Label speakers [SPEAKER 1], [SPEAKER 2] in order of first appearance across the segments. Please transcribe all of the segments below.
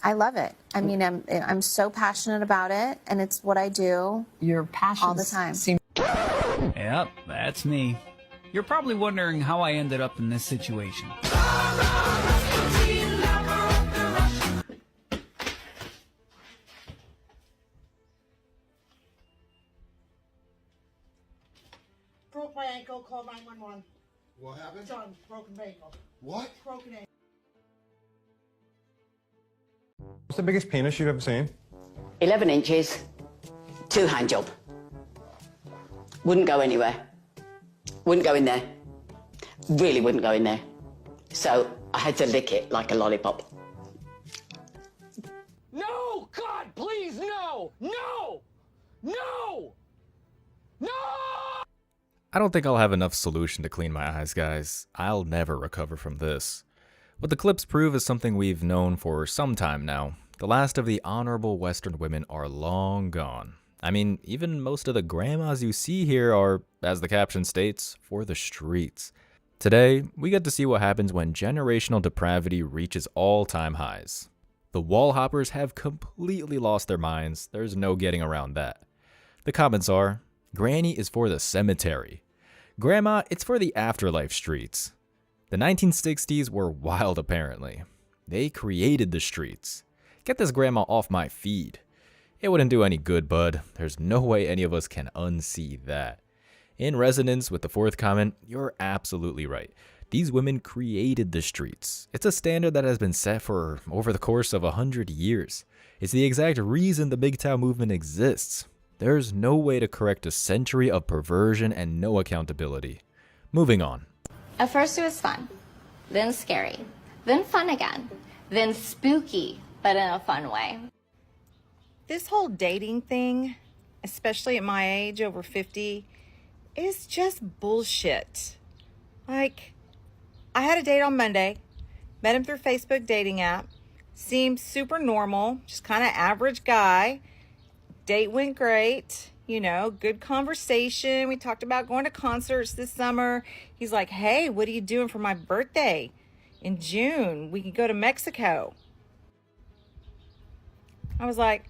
[SPEAKER 1] I love it. I mean, I'm so passionate about it, and it's what I do.
[SPEAKER 2] Your passion
[SPEAKER 1] all the time.
[SPEAKER 3] Yep, that's me. You're probably wondering how I ended up in this situation.
[SPEAKER 4] Broke my ankle, called 911.
[SPEAKER 5] What happened?
[SPEAKER 4] John, broken ankle.
[SPEAKER 5] What?
[SPEAKER 4] Broken ankle.
[SPEAKER 6] What's the biggest penis you've ever seen?
[SPEAKER 7] 11 inches, two-hand job. Wouldn't go anywhere. Wouldn't go in there. Really wouldn't go in there. So I had to lick it like a lollipop.
[SPEAKER 8] No! God, please, no! No! No! No!
[SPEAKER 9] I don't think I'll have enough solution to clean my eyes, guys. I'll never recover from this. What the clips prove is something we've known for some time now. The last of the honorable Western women are long gone. I mean, even most of the grandmas you see here are, as the caption states, for the streets. Today, we get to see what happens when generational depravity reaches all-time highs. The wall hoppers have completely lost their minds. There's no getting around that. The comments are, Granny is for the cemetery. Grandma, it's for the afterlife streets. The 1960s were wild apparently. They created the streets. Get this grandma off my feed. It wouldn't do any good, bud. There's no way any of us can unsee that. In resonance with the fourth comment, you're absolutely right. These women created the streets. It's a standard that has been set for over the course of 100 years. It's the exact reason the MGTOW movement exists. There's no way to correct a century of perversion and no accountability. Moving on.
[SPEAKER 10] At first it was fun, then scary, then fun again, then spooky, but in a fun way.
[SPEAKER 11] This whole dating thing, especially at my age, over 50, is just bullshit. Like, I had a date on Monday, met him through Facebook dating app, seemed super normal, just kind of average guy. Date went great, you know, good conversation. We talked about going to concerts this summer. He's like, hey, what are you doing for my birthday in June? We can go to Mexico. I was like,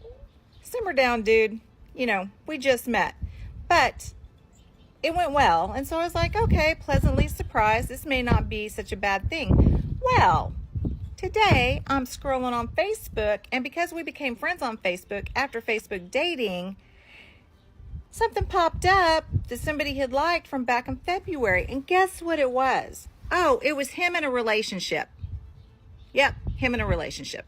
[SPEAKER 11] simmer down, dude. You know, we just met. But it went well. And so I was like, okay, pleasantly surprised. This may not be such a bad thing. Well, today I'm scrolling on Facebook, and because we became friends on Facebook after Facebook dating, something popped up that somebody had liked from back in February. And guess what it was? Oh, it was him in a relationship. Yep, him in a relationship.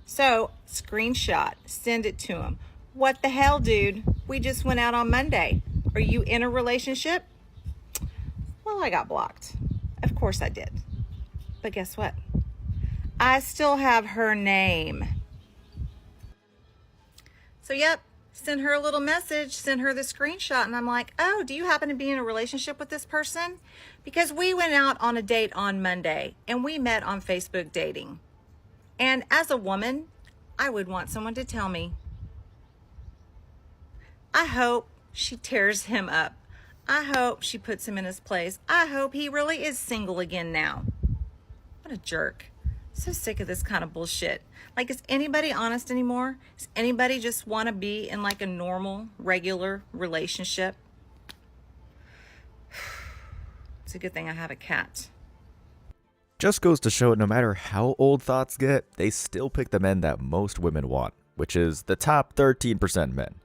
[SPEAKER 11] So, screenshot, send it to him. What the hell, dude? We just went out on Monday. Are you in a relationship? Well, I got blocked. Of course I did. But guess what? I still have her name. So, yep, sent her a little message, sent her the screenshot, and I'm like, oh, do you happen to be in a relationship with this person? Because we went out on a date on Monday, and we met on Facebook dating. And as a woman, I would want someone to tell me. I hope she tears him up. I hope she puts him in his place. I hope he really is single again now. What a jerk. So sick of this kind of bullshit. Like, is anybody honest anymore? Does anybody just want to be in like a normal, regular relationship? It's a good thing I have a cat.
[SPEAKER 9] Just goes to show no matter how old thoughts get, they still pick the men that most women want, which is the top 13% men.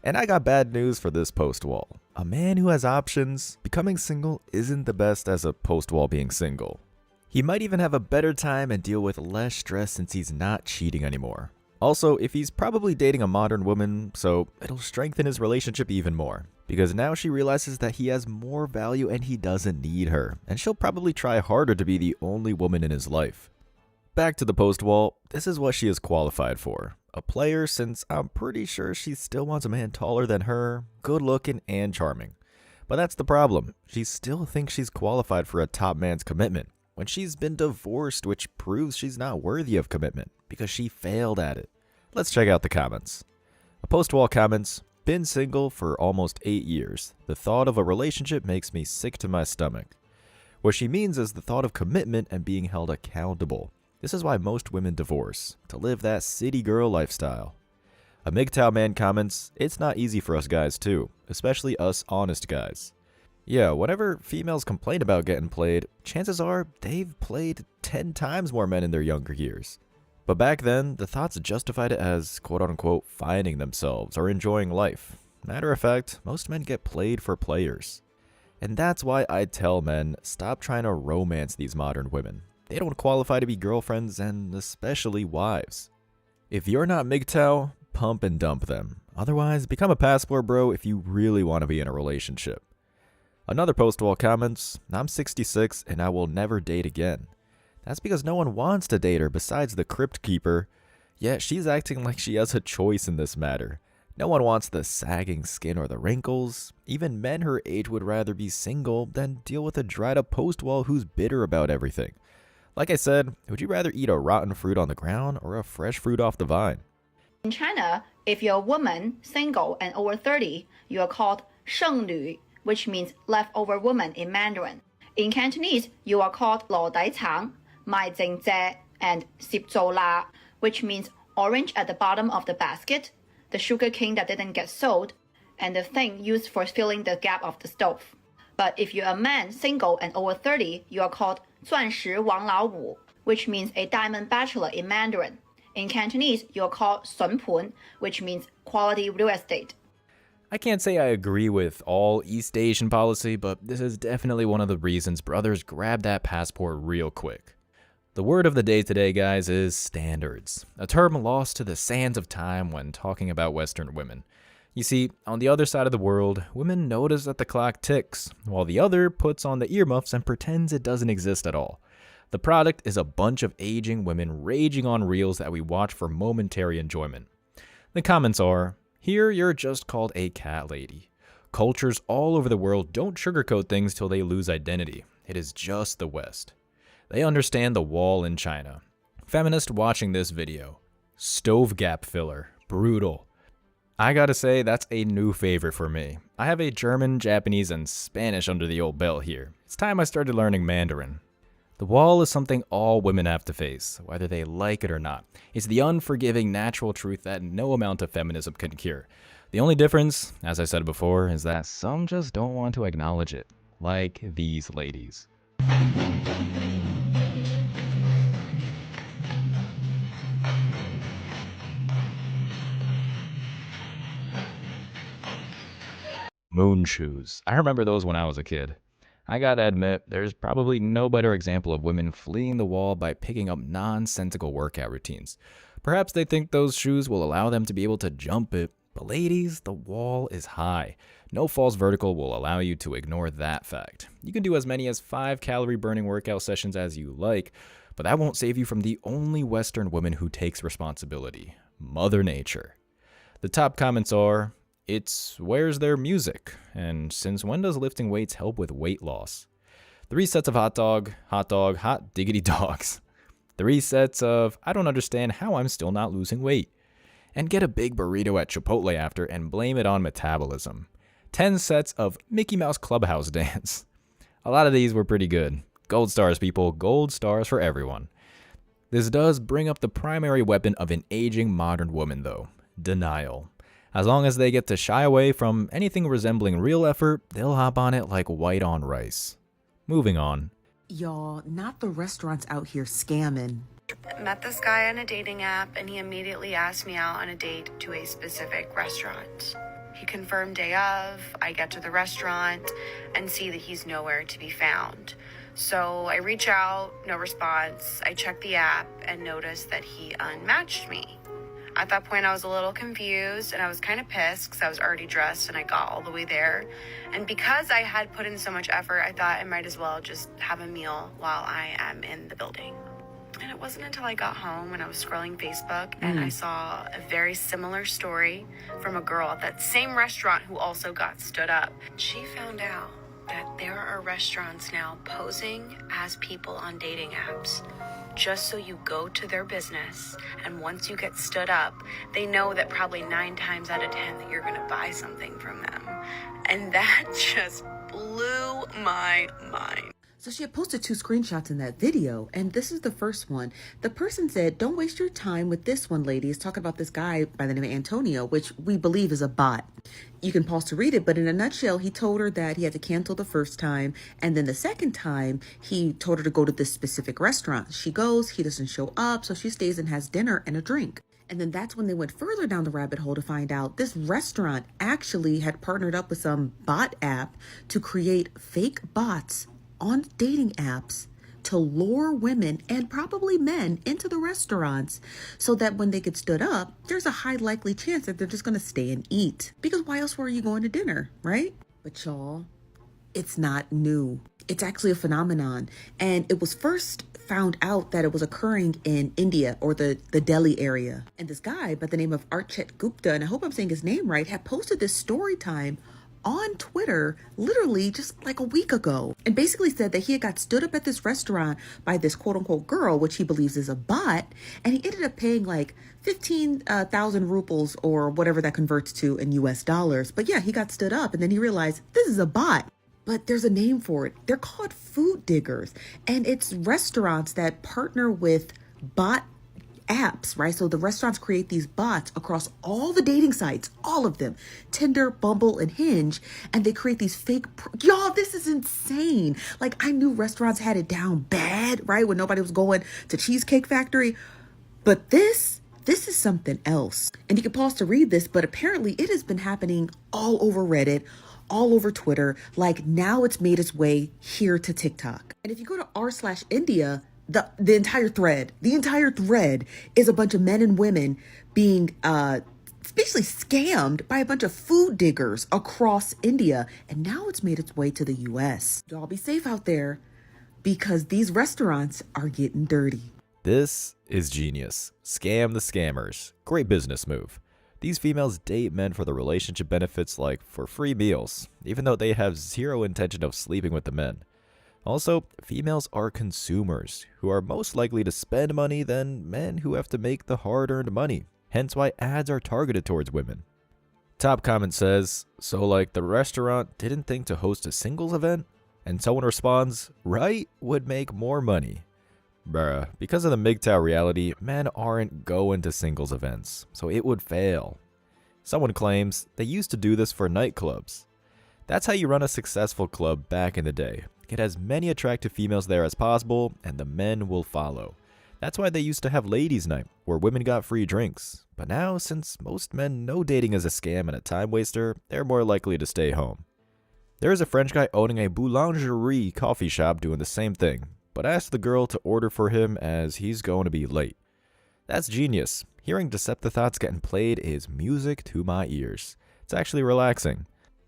[SPEAKER 9] And I got bad news for this post-wall. A man who has options, becoming single isn't the best as a post-wall being single. He might even have a better time and deal with less stress since he's not cheating anymore. Also, if he's probably dating a modern woman, so it'll strengthen his relationship even more. Because now she realizes that he has more value and he doesn't need her, and she'll probably try harder to be the only woman in his life. Back to the post wall, this is what she is qualified for. A player, since I'm pretty sure she still wants a man taller than her, good looking and charming. But that's the problem, she still thinks she's qualified for a top man's commitment, when she's been divorced, which proves she's not worthy of commitment, because she failed at it. Let's check out the comments. A post wall comments, been single for almost 8 years. The thought of a relationship makes me sick to my stomach. What she means is the thought of commitment and being held accountable. This is why most women divorce, to live that city girl lifestyle. A MGTOW man comments, it's not easy for us guys too, especially us honest guys. Yeah, whenever females complain about getting played, chances are they've played 10 times more men in their younger years. But back then, the thoughts justified it as quote-unquote finding themselves or enjoying life. Matter of fact, most men get played for players. And that's why I tell men, stop trying to romance these modern women. They don't qualify to be girlfriends and especially wives. If you're not MGTOW, pump and dump them. Otherwise, become a passport bro if you really want to be in a relationship. Another post wall comments, I'm 66 and I will never date again. That's because no one wants to date her besides the crypt keeper, yet she's acting like she has a choice in this matter. No one wants the sagging skin or the wrinkles. Even men her age would rather be single than deal with a dried up post wall who's bitter about everything. Like I said, would you rather eat a rotten fruit on the ground or a fresh fruit off the vine?
[SPEAKER 2] In China, if you're a woman, single, and over 30, you are called 剩女, which means leftover woman in Mandarin. In Cantonese, you are called 老底橙, 賣剩蔗, and 攝做辣, which means orange at the bottom of the basket, the sugar cane that didn't get sold, and the thing used for filling the gap of the stove. But if you're a man, single, and over 30, you are called 钻石王老五, which means a diamond bachelor in Mandarin. In Cantonese, you are called 笋盤, which means quality real estate.
[SPEAKER 9] I can't say I agree with all East Asian policy, but this is definitely one of the reasons brothers grab that passport real quick. The word of the day today, guys, is standards, a term lost to the sands of time when talking about Western women. You see, on the other side of the world, women notice that the clock ticks, while the other puts on the earmuffs and pretends it doesn't exist at all. The product is a bunch of aging women raging on reels that we watch for momentary enjoyment. The comments are, here you're just called a cat lady. Cultures all over the world don't sugarcoat things till they lose identity. It is just the West. They understand the wall in China. Feminist watching this video. Stove gap filler. Brutal. I gotta say, that's a new favorite for me. I have a German, Japanese, and Spanish under the old belt here. It's time I started learning Mandarin. The wall is something all women have to face, whether they like it or not. It's the unforgiving, natural truth that no amount of feminism can cure. The only difference, as I said before, is that some just don't want to acknowledge it. Like these ladies. Moon shoes. I remember those when I was a kid. I gotta admit, there's probably no better example of women fleeing the wall by picking up nonsensical workout routines. Perhaps they think those shoes will allow them to be able to jump it, but ladies, the wall is high. No false vertical will allow you to ignore that fact. You can do as many as 5 calorie burning workout sessions as you like, but that won't save you from the only Western woman who takes responsibility, Mother Nature. The top comments are, it's where's their music? And since when does lifting weights help with weight loss? 3 sets of hot dog, hot diggity dogs. 3 sets of I don't understand how I'm still not losing weight. And get a big burrito at Chipotle after and blame it on metabolism. 10 sets of Mickey Mouse Clubhouse dance. A lot of these were pretty good. Gold stars, people. Gold stars for everyone. This does bring up the primary weapon of an aging modern woman, though. Denial. As long as they get to shy away from anything resembling real effort, they'll hop on it like white on rice. Moving on.
[SPEAKER 5] Y'all, not the restaurants out here scamming.
[SPEAKER 12] Met this guy on a dating app and he immediately asked me out on a date to a specific restaurant. He confirmed day of, I get to the restaurant and see that he's nowhere to be found. So I reach out, no response. I check the app and notice that he unmatched me. At that point, I was a little confused and I was kind of pissed because I was already dressed and I got all the way there. And because I had put in so much effort, I thought I might as well just have a meal while I am in the building. And it wasn't until I got home when I was scrolling Facebook and I saw a very similar story from a girl at that same restaurant who also got stood up. She found out that there are restaurants now posing as people on dating apps just so you go to their business, and once you get stood up, they know that probably 9 times out of 10 that you're gonna buy something from them. And that just blew my mind.
[SPEAKER 5] So she had posted 2 screenshots in that video, and this is the first one. The person said, "Don't waste your time with this one, lady." It's talking about this guy by the name of Antonio, which we believe is a bot. You can pause to read it, but in a nutshell, he told her that he had to cancel the first time, and then the second time, he told her to go to this specific restaurant. She goes, he doesn't show up, so she stays and has dinner and a drink. And then that's when they went further down the rabbit hole to find out this restaurant actually had partnered up with some bot app to create fake bots on dating apps to lure women and probably men into the restaurants so that when they get stood up, there's a high likely chance that they're just going to stay and eat. Because why else were you going to dinner, right? But y'all, it's not new. It's actually a phenomenon. And it was first found out that it was occurring in India or the Delhi area. And this guy by the name of Archet Gupta, and I hope I'm saying his name right, had posted this story time on Twitter literally just like a week ago, and basically said that he had got stood up at this restaurant by this quote unquote girl, which he believes is a bot, and he ended up paying like 15,000 rupees or whatever that converts to in US dollars. But yeah, he got stood up and then he realized this is a bot. But there's a name for it. They're called food diggers, and it's restaurants that partner with bot apps, right? So the restaurants create these bots across all the dating sites, all of them, Tinder, Bumble, and Hinge, and they create these fake, y'all, this is insane. Like, I knew restaurants had it down bad, right? When nobody was going to Cheesecake Factory, but this is something else. And you can pause to read this, but apparently it has been happening all over Reddit, all over Twitter. Like, now it's made its way here to TikTok. And if you go to r/India, the entire thread is a bunch of men and women being basically scammed by a bunch of food diggers across India. And now it's made its way to the US. Y'all be safe out there because these restaurants are getting dirty.
[SPEAKER 9] This is genius. Scam the scammers. Great business move. These females date men for the relationship benefits, like for free meals, even though they have zero intention of sleeping with the men. Also, females are consumers, who are most likely to spend money than men who have to make the hard-earned money, hence why ads are targeted towards women. Top comment says, "So like the restaurant didn't think to host a singles event?" And someone responds, "Right would make more money." Bruh, because of the MGTOW reality, men aren't going to singles events, so it would fail. Someone claims they used to do this for nightclubs. That's how you run a successful club back in the day. Get as many attractive females there as possible, and the men will follow. That's why they used to have ladies' night, where women got free drinks. But now, since most men know dating is a scam and a time waster, they're more likely to stay home. There is a French guy owning a boulangerie coffee shop doing the same thing, but asked the girl to order for him as he's going to be late. That's genius. Hearing deceptive thoughts getting played is music to my ears. It's actually relaxing.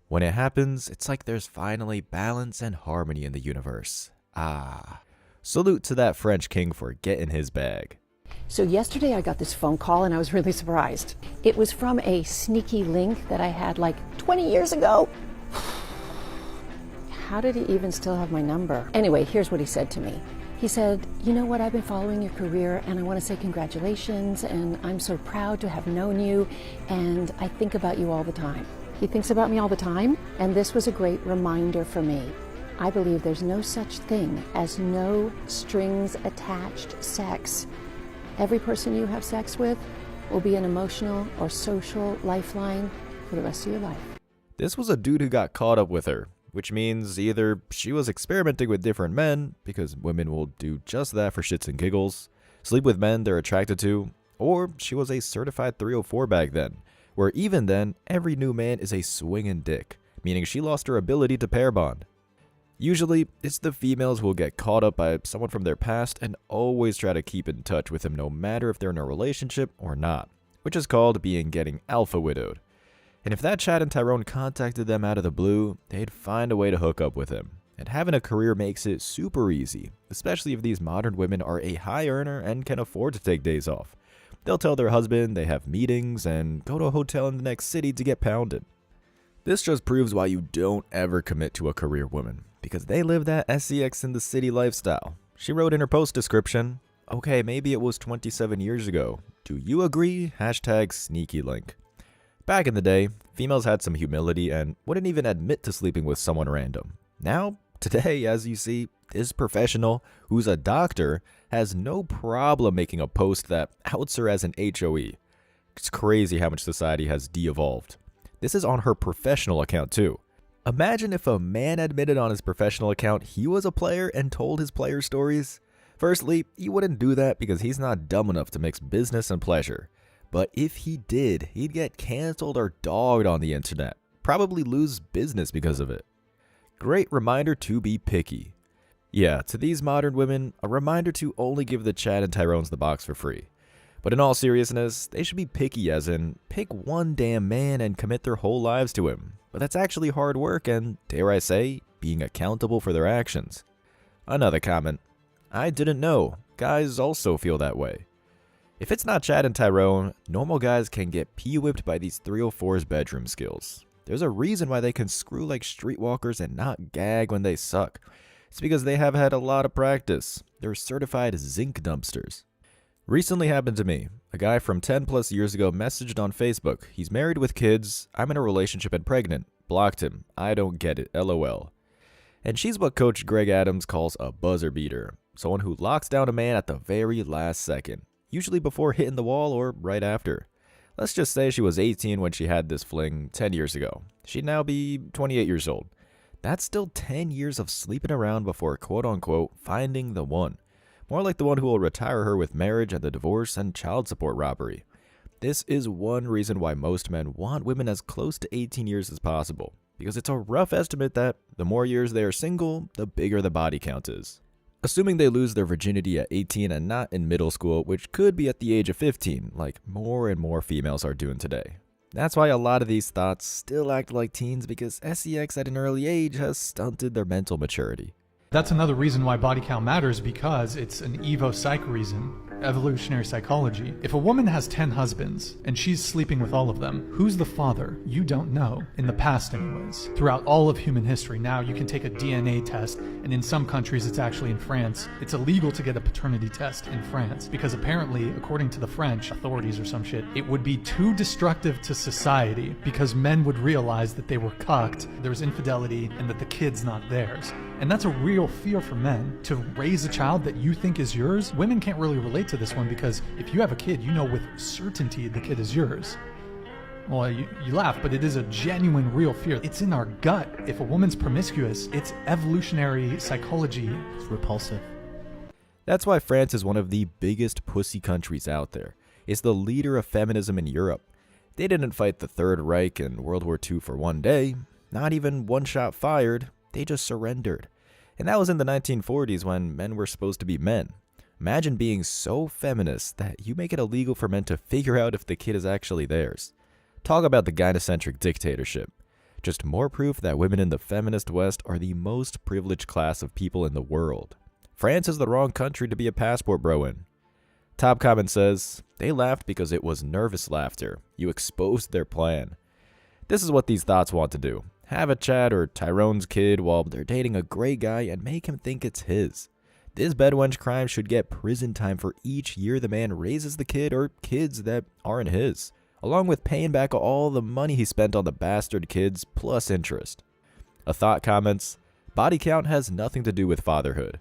[SPEAKER 9] When it happens, it's like there's finally balance and harmony in the universe. Ah. Salute to that French king for getting his bag.
[SPEAKER 13] So yesterday I got this phone call and I was really surprised. It was from a sneaky link that I had like 20 years ago. How did he even still have my number? Anyway, here's what he said to me. He said, "You know what, I've been following your career and I want to say congratulations and I'm so proud to have known you and I think about you all the time." He thinks about me all the time, and this was a great reminder for me. I believe there's no such thing as no strings attached sex. Every person you have sex with will be an emotional or social lifeline for the rest of your life.
[SPEAKER 9] This was a dude who got caught up with her, which means either she was experimenting with different men, because women will do just that for shits and giggles, sleep with men they're attracted to, or she was a certified 304 back then, where even then, every new man is a swinging dick, meaning she lost her ability to pair bond. Usually, it's the females who will get caught up by someone from their past and always try to keep in touch with him no matter if they're in a relationship or not, which is called getting alpha widowed. And if that Chad and Tyrone contacted them out of the blue, they'd find a way to hook up with him. And having a career makes it super easy, especially if these modern women are a high earner and can afford to take days off. They'll tell their husband they have meetings and go to a hotel in the next city to get pounded. This just proves why you don't ever commit to a career woman, because they live that SEX in the city lifestyle. She wrote in her post description, "Okay, maybe it was 27 years ago. Do you agree? #sneakylink. Back in the day, females had some humility and wouldn't even admit to sleeping with someone random. Now, Today, as you see, this professional, who's a doctor, has no problem making a post that outs her as an HOE. It's crazy how much society has de-evolved. This is on her professional account too. Imagine if a man admitted on his professional account he was a player and told his player stories. Firstly, he wouldn't do that because he's not dumb enough to mix business and pleasure. But if he did, he'd get canceled or dogged on the internet. Probably lose business because of it. Great reminder to be picky. Yeah, to these modern women, a reminder to only give the Chad and Tyrones the box for free. But in all seriousness, they should be picky as in, pick one damn man and commit their whole lives to him. But that's actually hard work and, dare I say, being accountable for their actions. Another comment. I didn't know. Guys also feel that way. If it's not Chad and Tyrone, normal guys can get pee-whipped by these 304's bedroom skills. There's a reason why they can screw like streetwalkers and not gag when they suck. It's because they have had a lot of practice. They're certified zinc dumpsters. Recently happened to me. A guy from 10 plus years ago messaged on Facebook. He's married with kids. I'm in a relationship and pregnant. Blocked him. I don't get it. LOL. And she's what Coach Greg Adams calls a buzzer beater. Someone who locks down a man at the very last second. Usually before hitting the wall or right after. Let's just say she was 18 when she had this fling 10 years ago. She'd now be 28 years old. That's still 10 years of sleeping around before quote-unquote finding the one. More like the one who will retire her with marriage and the divorce and child support robbery. This is one reason why most men want women as close to 18 years as possible. Because it's a rough estimate that the more years they are single, the bigger the body count is. Assuming they lose their virginity at 18 and not in middle school, which could be at the age of 15, like more and more females are doing today. That's why a lot of these thoughts still act like teens because sex at an early age has stunted their mental maturity.
[SPEAKER 14] That's another reason why body count matters, because it's an evo-psych reason, evolutionary psychology. If a woman has 10 husbands and she's sleeping with all of them, who's the father? You don't know. In the past anyways. Throughout all of human history, now you can take a DNA test, and in some countries, it's actually in France, it's illegal to get a paternity test in France because apparently, according to the French authorities or some shit, it would be too destructive to society because men would realize that they were cucked, there was infidelity, and that the kid's not theirs. And that's a real fear for men, to raise a child that you think is yours. Women can't really relate to this one because if you have a kid, you know with certainty the kid is yours. Well, you laugh, but it is a genuine, real fear. It's in our gut. If a woman's promiscuous, it's evolutionary psychology. It's repulsive.
[SPEAKER 9] That's why France is one of the biggest pussy countries out there. It's the leader of feminism in Europe. They didn't fight the Third Reich and World War II for one day. Not even one shot fired. They just surrendered. And that was in the 1940s when men were supposed to be men. Imagine being so feminist that you make it illegal for men to figure out if the kid is actually theirs. Talk about the gynocentric dictatorship. Just more proof that women in the feminist West are the most privileged class of people in the world. France is the wrong country to be a passport bro in. Top comment says, they laughed because it was nervous laughter. You exposed their plan. This is what these thoughts want to do. Have a Chad or Tyrone's kid while they're dating a great guy and make him think it's his. This bedwench crime should get prison time for each year the man raises the kid or kids that aren't his, along with paying back all the money he spent on the bastard kids plus interest. A thought comments, body count has nothing to do with fatherhood.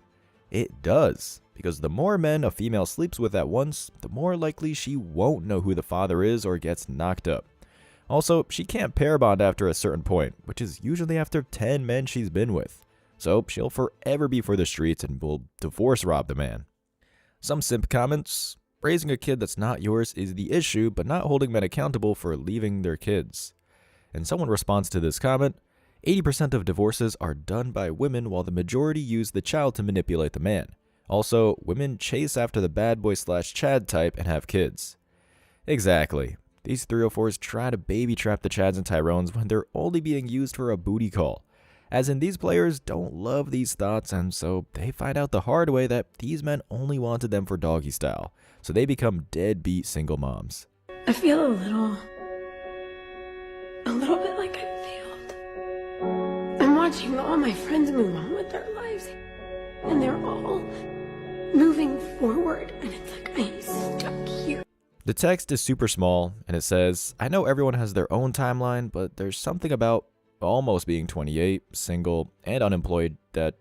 [SPEAKER 9] It does, because the more men a female sleeps with at once, the more likely she won't know who the father is or gets knocked up. Also, she can't pair bond after a certain point, which is usually after 10 men she's been with. So she'll forever be for the streets and will divorce rob the man. Some simp comments, raising a kid that's not yours is the issue, but not holding men accountable for leaving their kids. And someone responds to this comment, 80% of divorces are done by women while the majority use the child to manipulate the man. Also, women chase after the bad boy / Chad type and have kids. Exactly. These 304s try to baby trap the Chads and Tyrones when they're only being used for a booty call. As in, these players don't love these thoughts, and so they find out the hard way that these men only wanted them for doggy style. So they become deadbeat single moms.
[SPEAKER 15] I feel a little bit like I failed. I'm watching all my friends move on with their lives, and they're all moving forward, and it's like I'm stuck here.
[SPEAKER 9] The text is super small, and it says, I know everyone has their own timeline, but there's something about almost being 28, single, and unemployed that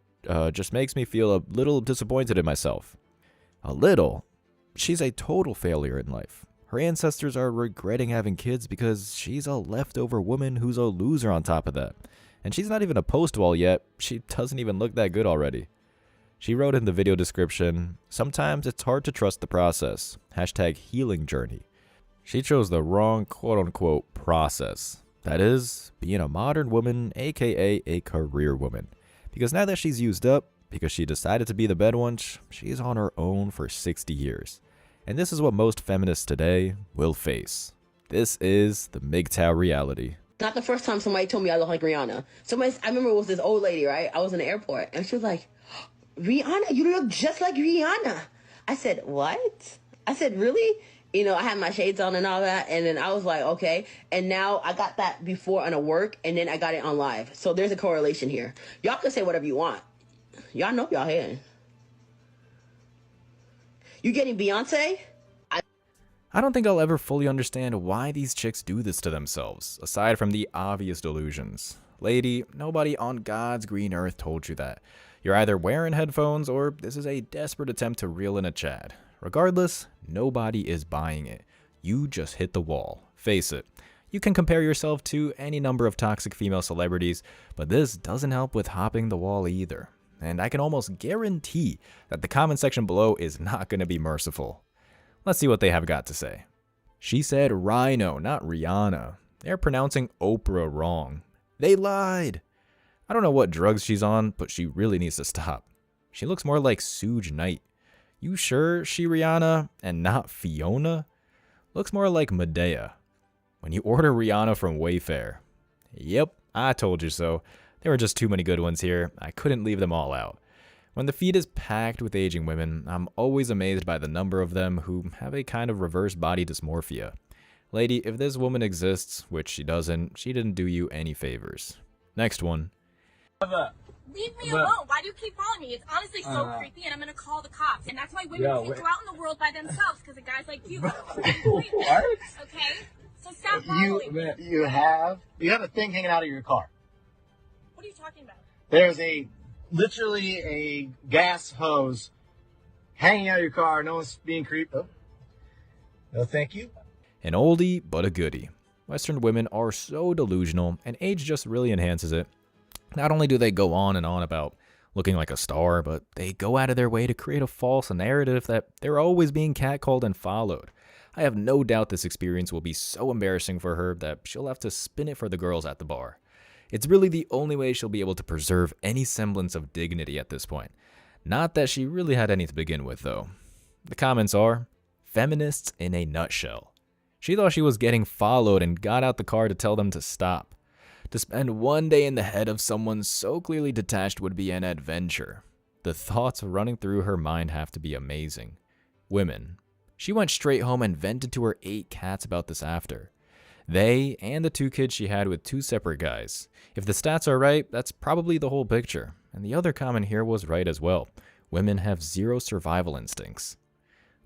[SPEAKER 9] just makes me feel a little disappointed in myself. A little? She's a total failure in life. Her ancestors are regretting having kids because she's a leftover woman who's a loser on top of that. And she's not even a post-wall yet. She doesn't even look that good already. She wrote in the video description, "Sometimes it's hard to trust the process. #healing journey." She chose the wrong quote-unquote process. That is, being a modern woman, aka a career woman. Because now that she's used up, because she decided to be the bed wench, she's on her own for 60 years. And this is what most feminists today will face. This is the MGTOW reality.
[SPEAKER 16] Not the first time somebody told me I look like Rihanna. I remember it was this old lady, right? I was in the airport, and she was like, "Rihanna, you look just like Rihanna." I said, "What?" I said, "Really?" You know, I had my shades on and all that, and then I was like, okay. And now I got that before on a work, and then I got it on live. So there's a correlation here. Y'all can say whatever you want. Y'all know y'all here. You getting Beyonce?
[SPEAKER 9] I don't think I'll ever fully understand why these chicks do this to themselves, aside from the obvious delusions. Lady, nobody on God's green earth told you that. You're either wearing headphones or this is a desperate attempt to reel in a Chad. Regardless, nobody is buying it. You just hit the wall. Face it. You can compare yourself to any number of toxic female celebrities, but this doesn't help with hopping the wall either. And I can almost guarantee that the comment section below is not going to be merciful. Let's see what they have got to say. She said Rhino, not Rihanna. They're pronouncing Oprah wrong. They lied. I don't know what drugs she's on, but she really needs to stop. She looks more like Suge Knight. You sure she Rihanna and not Fiona? Looks more like Medea. When you order Rihanna from Wayfair. Yep, I told you so. There were just too many good ones here. I couldn't leave them all out. When the feed is packed with aging women, I'm always amazed by the number of them who have a kind of reverse body dysmorphia. Lady, if this woman exists, which she doesn't, she didn't do you any favors. Next one.
[SPEAKER 17] Leave me alone. Why do you keep following me? It's honestly so creepy, and I'm gonna call the cops. And that's why women can't go out in the world by themselves, because of guys like you.
[SPEAKER 18] What?
[SPEAKER 17] Okay? So stop following me.
[SPEAKER 18] You have a thing hanging out of your car.
[SPEAKER 17] What are you talking about?
[SPEAKER 18] There's literally a gas hose hanging out of your car. No one's being creeped. Oh. No, thank you.
[SPEAKER 9] An oldie, but a goodie. Western women are so delusional, and age just really enhances it. Not only do they go on and on about looking like a star, but they go out of their way to create a false narrative that they're always being catcalled and followed. I have no doubt this experience will be so embarrassing for her that she'll have to spin it for the girls at the bar. It's really the only way she'll be able to preserve any semblance of dignity at this point. Not that she really had any to begin with, though. The comments are, feminists in a nutshell. She thought she was getting followed and got out the car to tell them to stop. To spend one day in the head of someone so clearly detached would be an adventure. The thoughts running through her mind have to be amazing. Women. She went straight home and vented to her 8 cats about this after. They and the 2 kids she had with 2 separate guys. If the stats are right, that's probably the whole picture. And the other comment here was right as well. Women have 0 survival instincts.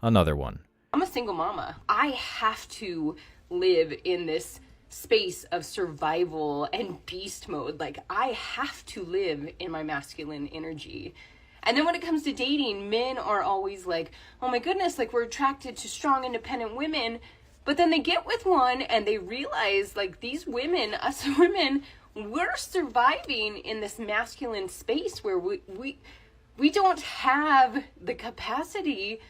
[SPEAKER 9] Another one.
[SPEAKER 19] I'm a single mama. I have to live in this space of survival and beast mode. Like, I have to live in my masculine energy. And then when it comes to dating, men are always like, oh my goodness, like, we're attracted to strong, independent women. But then they get with one and they realize, like, these women, us women, we're surviving in this masculine space where we don't have the capacity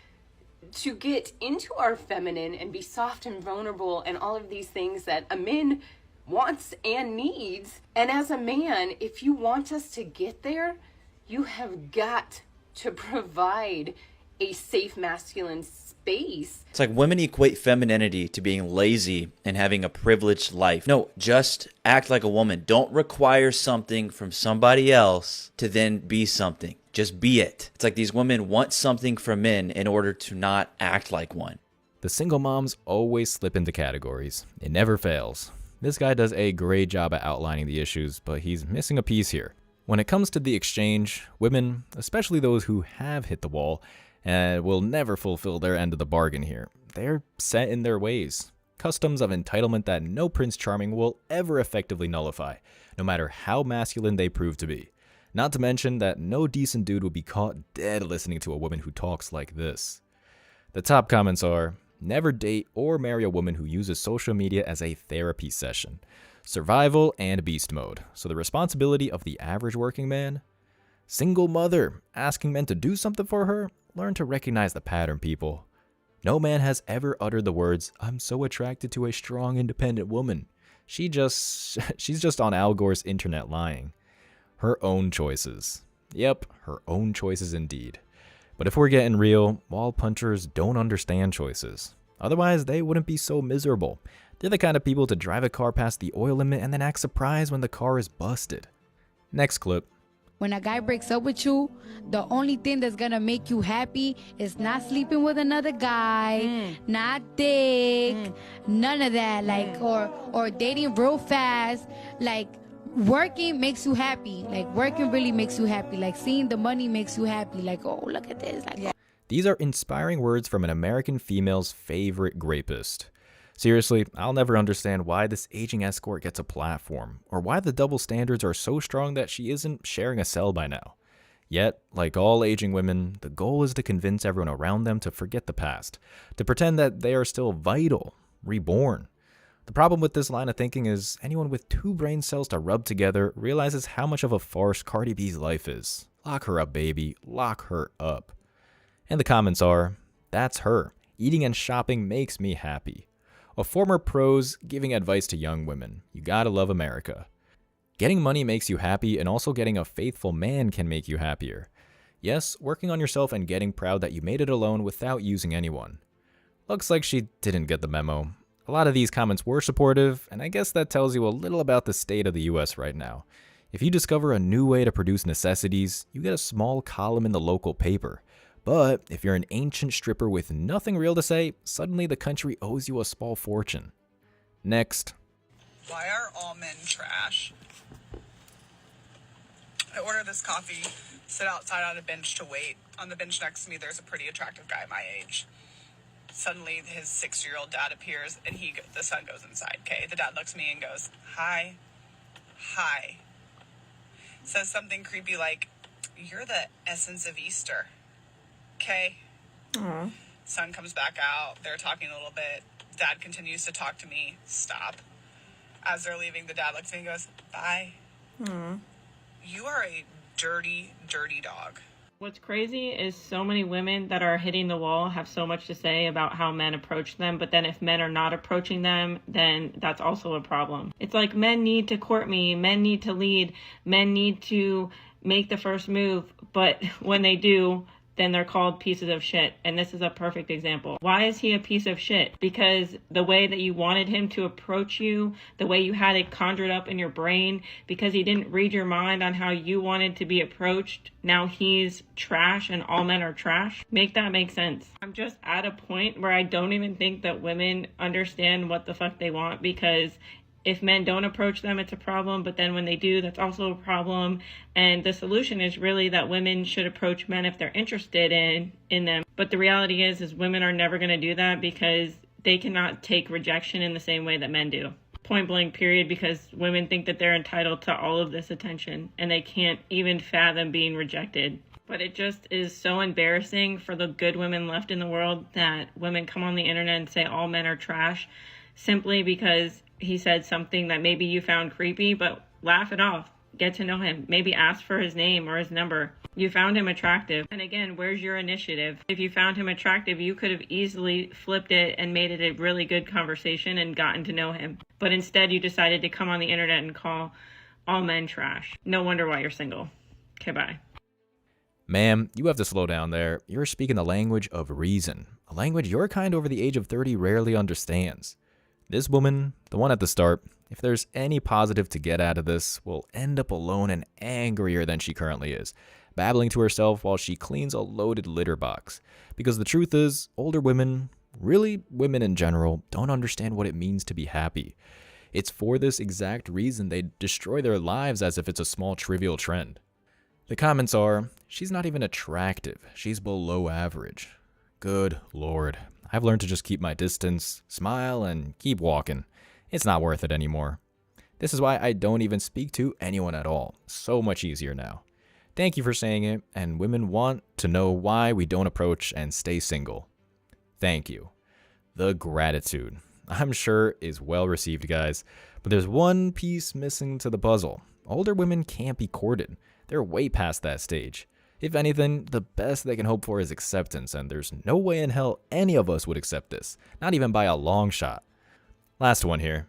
[SPEAKER 19] to get into our feminine and be soft and vulnerable and all of these things that a man wants and needs. And as a man, if you want us to get there, you have got to provide a safe masculine space.
[SPEAKER 20] It's like women equate femininity to being lazy and having a privileged life. No, just act like a woman. Don't require something from somebody else to then be something. Just be it. It's like these women want something from men in order to not act like one.
[SPEAKER 9] The single moms always slip into categories. It never fails. This guy does a great job at outlining the issues, but he's missing a piece here. When it comes to the exchange, women, especially those who have hit the wall, will never fulfill their end of the bargain here. They're set in their ways. customs of entitlement that no Prince Charming will ever effectively nullify, no matter how masculine they prove to be. Not to mention that no decent dude will be caught dead listening to a woman who talks like this. The top comments are, never date or marry a woman who uses social media as a therapy session. Survival and beast mode. So the responsibility of the average working man? Single mother, asking men to do something for her? Learn to recognize the pattern, people. No man has ever uttered the words, I'm so attracted to a strong, independent woman. She's just on Al Gore's internet lying. Her own choices. Yep, her own choices indeed. But if we're getting real, wall punchers don't understand choices. Otherwise, they wouldn't be so miserable. They're the kind of people to drive a car past the oil limit and then act surprised when the car is busted. Next clip.
[SPEAKER 21] When a guy breaks up with you, the only thing that's gonna make you happy is not sleeping with another guy, not dick, none of that. Like, or dating real fast. Like, working makes you happy. Like, working really makes you happy. Like, seeing the money makes you happy. Like, oh, look at this. Like,
[SPEAKER 9] These are inspiring words from an American female's favorite grapist. Seriously, I'll never understand why this aging escort gets a platform, or why the double standards are so strong that she isn't sharing a cell by now. Yet, like all aging women, the goal is to convince everyone around them to forget the past, to pretend that they are still vital, reborn. The problem with this line of thinking is anyone with 2 brain cells to rub together realizes how much of a farce Cardi B's life is. Lock her up, baby. Lock her up. And the comments are, that's her. Eating and shopping makes me happy. A former pros giving advice to young women. You gotta love America. Getting money makes you happy, and also getting a faithful man can make you happier. Yes, working on yourself and getting proud that you made it alone without using anyone. Looks like she didn't get the memo. A lot of these comments were supportive, and I guess that tells you a little about the state of the US right now. If you discover a new way to produce necessities, you get a small column in the local paper. But if you're an ancient stripper with nothing real to say, suddenly the country owes you a small fortune. Next.
[SPEAKER 22] Why are all men trash? I ordered this coffee, sit outside on a bench to wait. On the bench next to me, there's a pretty attractive guy my age. Suddenly, his 6-year-old dad appears, and the son goes inside, okay? The dad looks at me and goes, hi. Hi. Says something creepy like, you're the essence of Easter. Okay. Son comes back out. They're talking a little bit. Dad continues to talk to me. Stop. As they're leaving, the dad looks at me and goes, bye. You are a dirty, dirty dog.
[SPEAKER 23] What's crazy is so many women that are hitting the wall have so much to say about how men approach them, but then if men are not approaching them, then that's also a problem. It's like men need to court me, men need to lead, men need to make the first move, but when they do, then they're called pieces of shit. And this is a perfect example. Why is he a piece of shit? Because the way that you wanted him to approach you, the way you had it conjured up in your brain, because he didn't read your mind on how you wanted to be approached, now he's trash and all men are trash. Make that make sense. I'm just at a point where I don't even think that women understand what the fuck they want, because if men don't approach them, it's a problem. But then when they do, that's also a problem. And the solution is really that women should approach men if they're interested in them. But the reality is women are never going to do that because they cannot take rejection in the same way that men do. Point blank, period, because women think that they're entitled to all of this attention and they can't even fathom being rejected. But it just is so embarrassing for the good women left in the world that women come on the internet and say all men are trash simply because he said something that maybe you found creepy, but laugh it off. Get to know him. Maybe ask for his name or his number. You found him attractive. And again, where's your initiative? If you found him attractive, you could have easily flipped it and made it a really good conversation and gotten to know him. But instead, you decided to come on the internet and call all men trash. No wonder why you're single. Okay, bye.
[SPEAKER 9] Ma'am, you have to slow down there. You're speaking the language of reason. A language your kind over the age of 30 rarely understands. This woman, the one at the start, if there's any positive to get out of this, will end up alone and angrier than she currently is, babbling to herself while she cleans a loaded litter box. Because the truth is, older women, really women in general, don't understand what it means to be happy. It's for this exact reason they destroy their lives as if it's a small trivial trend. The comments are, she's not even attractive, she's below average. Good Lord. I've learned to just keep my distance, smile, and keep walking. It's not worth it anymore. This is why I don't even speak to anyone at all. So much easier now. Thank you for saying it, and women want to know why we don't approach and stay single. Thank you. The gratitude, I'm sure, is well received, guys, but there's one piece missing to the puzzle. Older women can't be courted. They're way past that stage. If anything, the best they can hope for is acceptance, and there's no way in hell any of us would accept this, not even by a long shot. Last one here.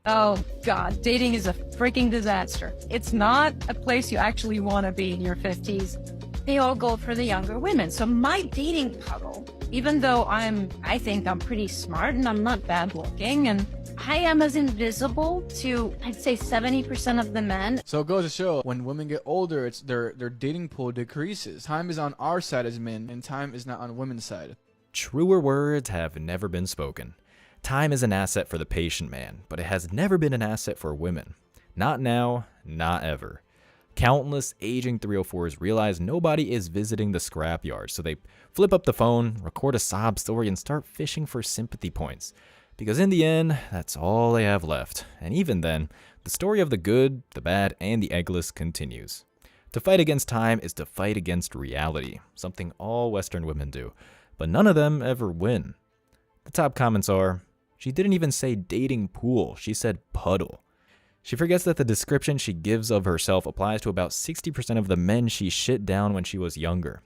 [SPEAKER 1] Oh God, dating is a freaking disaster. It's not a place you actually want to be in your 50s. They all go for the younger women. So my dating puddle, even though I think I'm pretty smart and I'm not bad looking, and I am as invisible to, I'd say, 70% of the men.
[SPEAKER 3] So it goes to show, when women get older, it's their dating pool decreases. Time is on our side as men, and time is not on women's side.
[SPEAKER 9] Truer words have never been spoken. Time is an asset for the patient man, but it has never been an asset for women. Not now, not ever. Countless aging 304s realize nobody is visiting the scrapyard, so they flip up the phone, record a sob story, and start fishing for sympathy points. Because in the end, that's all they have left. And even then, the story of the good, the bad, and the eggless continues. To fight against time is to fight against reality, something all Western women do, but none of them ever win. The top comments are, she didn't even say dating pool, she said puddle. She forgets that the description she gives of herself applies to about 60% of the men she shit down when she was younger.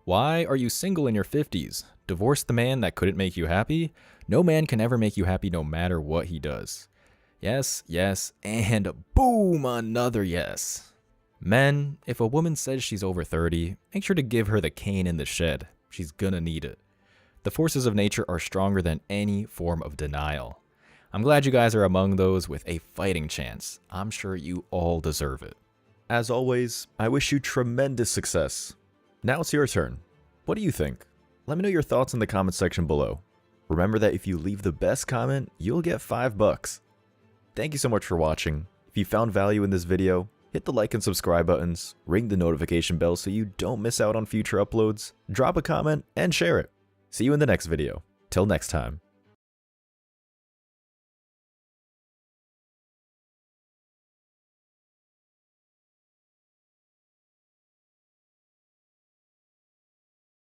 [SPEAKER 9] Why are you single in your 50s? Divorce the man that couldn't make you happy? No man can ever make you happy no matter what he does. Yes, yes, and boom, another yes. Men, if a woman says she's over 30, make sure to give her the cane in the shed. She's gonna need it. The forces of nature are stronger than any form of denial. I'm glad you guys are among those with a fighting chance. I'm sure you all deserve it.
[SPEAKER 4] As always, I wish you tremendous success. Now it's your turn. What do you think? Let me know your thoughts in the comment section below. Remember that if you leave the best comment, you'll get $5. Thank you so much for watching. If you found value in this video, hit the like and subscribe buttons, ring the notification bell so you don't miss out on future uploads, drop a comment, and share it. See you in the next video. Till next time.